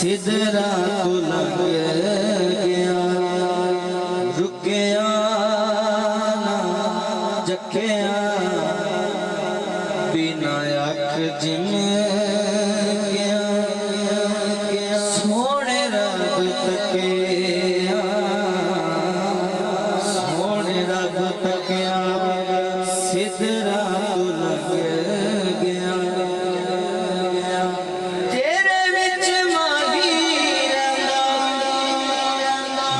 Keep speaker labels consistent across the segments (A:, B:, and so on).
A: सिदरा तो लग गया रुकया ना जखया बिना अख जिम गया सोने रब तकिया सोने रब तकिया सिदरा तो लग गया तेरे विच माही रंदा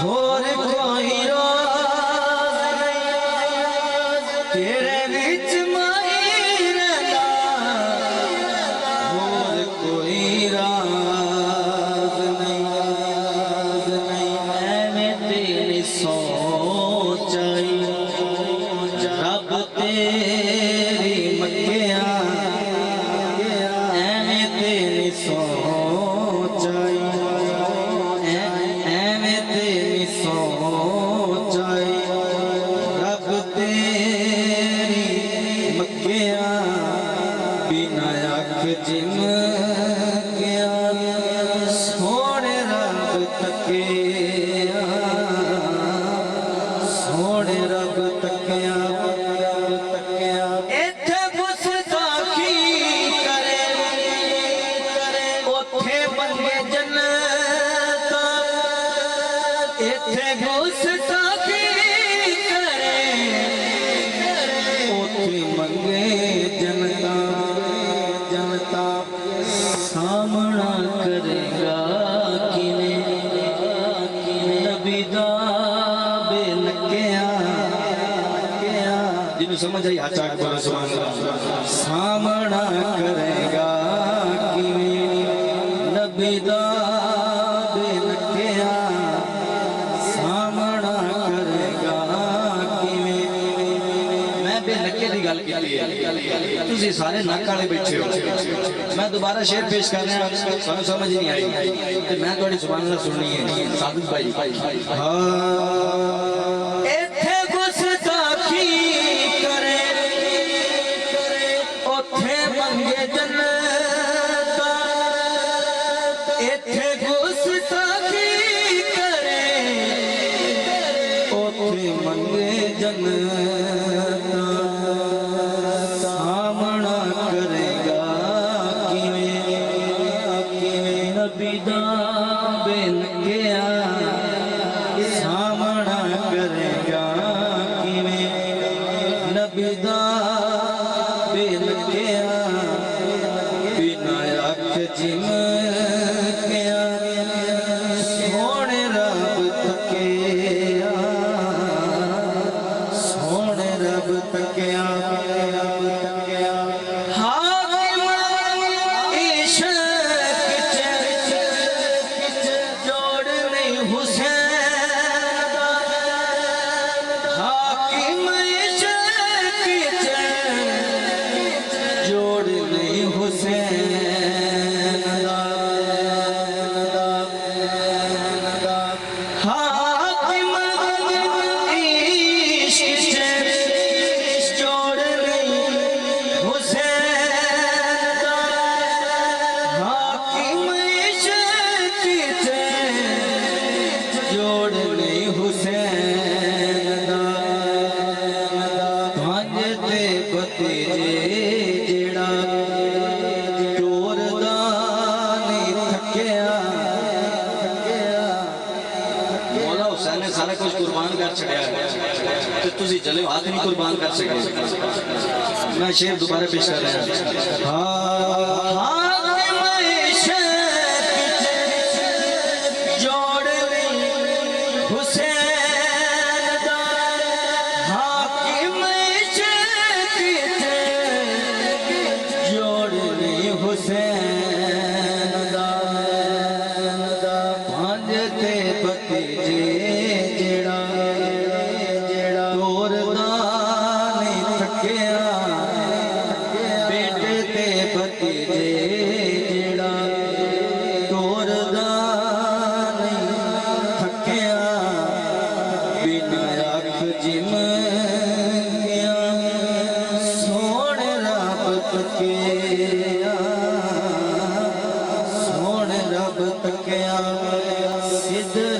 A: होर कोई रोज नहीं तेरे विच माही रंदा होर कोई राज नहीं एवें तेरी सोच आई रब तेरी मक्किया एवें तेरी सोच आई एवें तेरी सोच आई रब तेरी मक्किया बिना अख जिम गया सोने रब तकिया सोने रब तकिया इत्थे गुस्ताखी करे उथे बंदे जन्नत इत्थे गुस्ताखी करे उथे मंगे जनता जनता सामना करेगा किने नबी दा बेनकिया जिन्हों समझ आई हाथ आके बोलो सुभान अल्लाह सामना करेगा किने नबी दा बेनकिया सामना करेगा किने मैं बेनके दी गल कीती है तुसी सारे नक वाले बैठे हो मैं दोबारा शेर पेश कर रहा हूं सानू समझ नहीं आई ते मैं थोड़ी सुभान अल्लाह सुननी है साबित भाई हां इत्थे गुस्ताखी करे उथे मंगे जन्नत इत्थे गुस्ताखी करे उथे मंगे जन्नत सामना करेगा नबी दा बेनकिया सामना करेगा नबी दा बेनकिया बिना अख जिम गया सोने रब तकिया सोने रब तकिया सारा कुछ कुर्बान कर छड़िया तो तुसी चले हाथ नहीं कुर्बान कर सके मैं शेर दोबारा पेश कर रहा हूं सोने रब तक ਸਿਧ